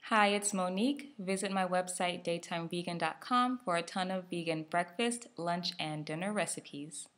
Hi, it's Monique. Visit my website daytimevegan.com for a ton of vegan breakfast, lunch, and dinner recipes.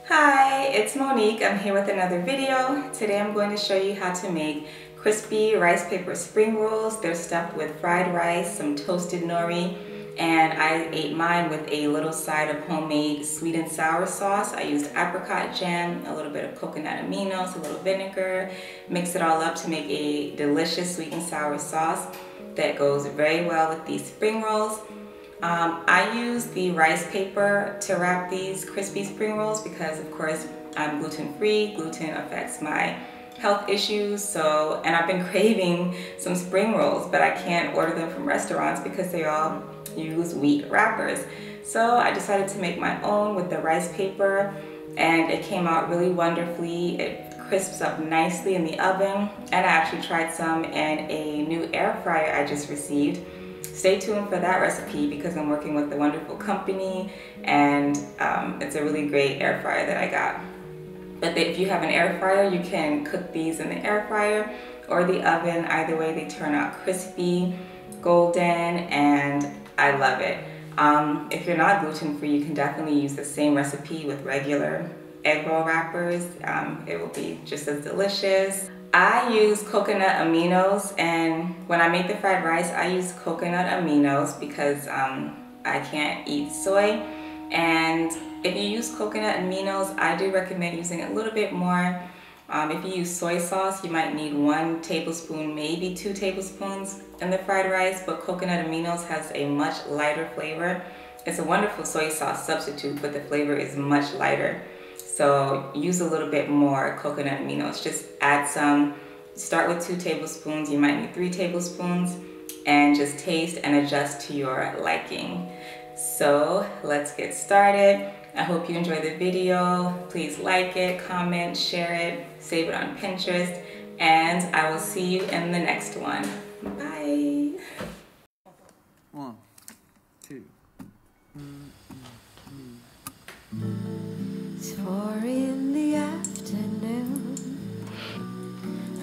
Hi, it's Monique. I'm here with another video. Today I'm going to show you how to make crispy rice paper spring rolls. They're stuffed with fried rice, some toasted nori, and I ate mine with a little side of homemade sweet and sour sauce. I used apricot jam, a little bit of coconut aminos, a little vinegar, mix it all up to make a delicious sweet and sour sauce that goes very well with these spring rolls. I use the rice paper to wrap these crispy spring rolls because, of course, I'm gluten-free. Gluten affects my health issues, and I've been craving some spring rolls, but I can't order them from restaurants because they all use wheat wrappers. So I decided to make my own with the rice paper, and it came out really wonderfully. It crisps up nicely in the oven, and I actually tried some in a new air fryer I just received. Stay tuned for that recipe because I'm working with a wonderful company, and it's a really great air fryer that I got. But if you have an air fryer, you can cook these in the air fryer or the oven. Either way, they turn out crispy, golden, and I love it. If you're not gluten-free, you can definitely use the same recipe with regular egg roll wrappers. It will be just as delicious. I use coconut aminos, and when I make the fried rice, I use coconut aminos because I can't eat soy. And if you use coconut aminos, I do recommend using a little bit more. If you use soy sauce, you might need 1 tablespoon, maybe 2 tablespoons in the fried rice, but coconut aminos has a much lighter flavor. It's a wonderful soy sauce substitute, but the flavor is much lighter. So use a little bit more coconut aminos. Just add some, start with 2 tablespoons, you might need 3 tablespoons, and just taste and adjust to your liking. So let's get started. I hope you enjoyed the video. Please like it, comment, share it, save it on Pinterest, and I will see you in the next one. Bye. 1, 2. It's 4 in the afternoon.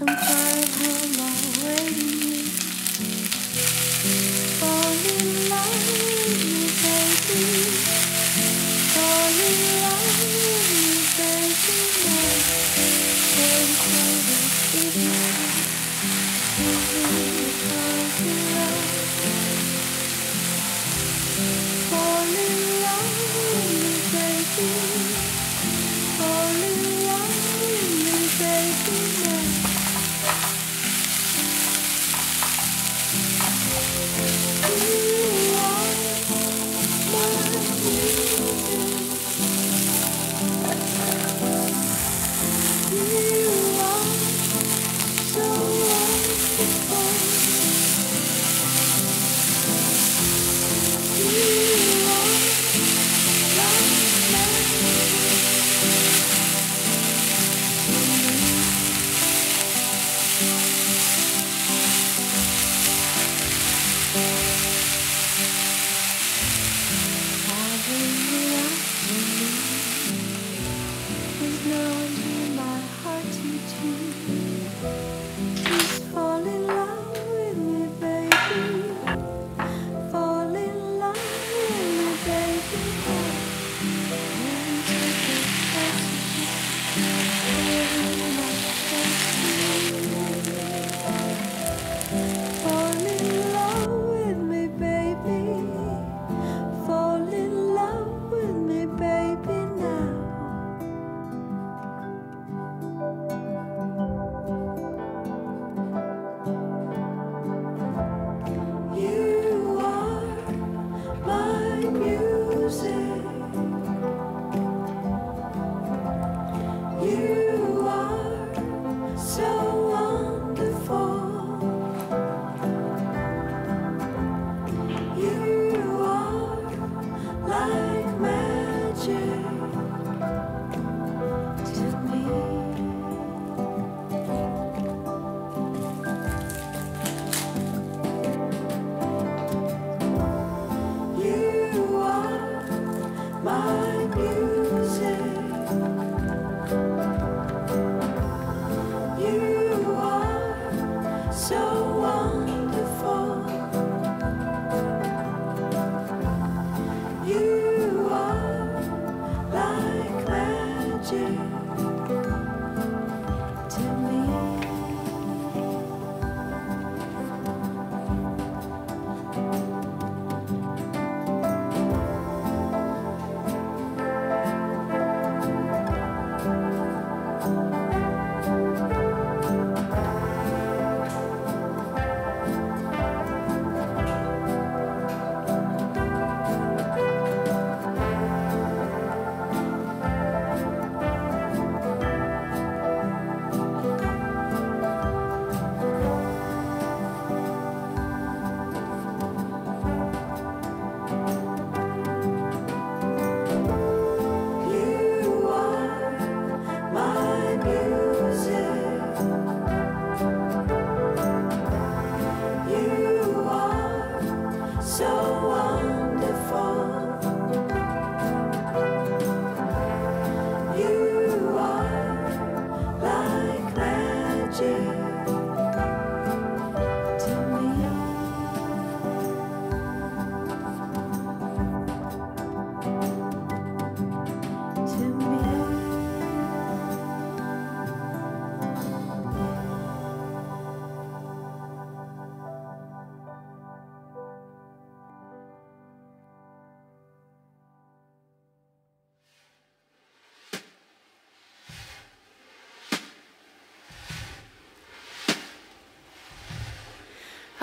I'm flying home already. Fall in love with me, baby. Fall in love with me, baby. Baby, baby, if you fall in love. Fall in love with me, baby. Fall in love with me, baby. You are my you are so wonderful. You are like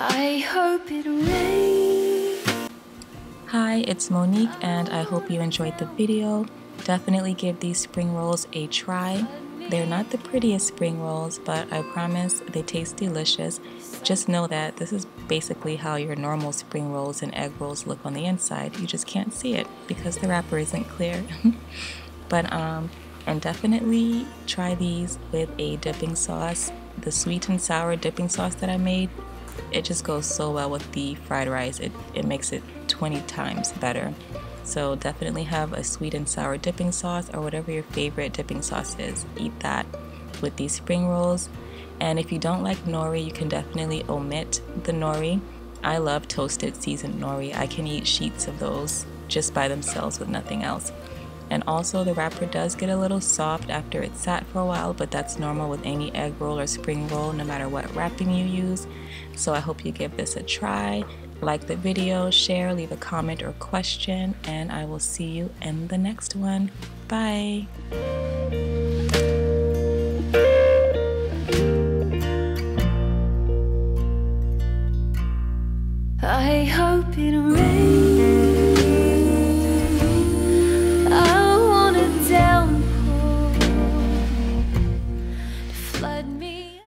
I hope it rains. Hi, it's Monique and I hope you enjoyed the video. Definitely give these spring rolls a try. They're not the prettiest spring rolls, but I promise they taste delicious. Just know that this is basically how your normal spring rolls and egg rolls look on the inside. You just can't see it because the wrapper isn't clear. And definitely try these with a dipping sauce. The sweet and sour dipping sauce that I made, it just goes so well with the fried rice. It makes it 20 times better. So definitely have a sweet and sour dipping sauce or whatever your favorite dipping sauce is. Eat that with these spring rolls. And if you don't like nori, you can definitely omit the nori. I love toasted seasoned nori. I can eat sheets of those just by themselves with nothing else. And also the wrapper does get a little soft after it's sat for a while, but that's normal with any egg roll or spring roll, no matter what wrapping you use. So I hope you give this a try. Like the video, share, leave a comment or question, and I will see you in the next one. Bye! I hope it rains.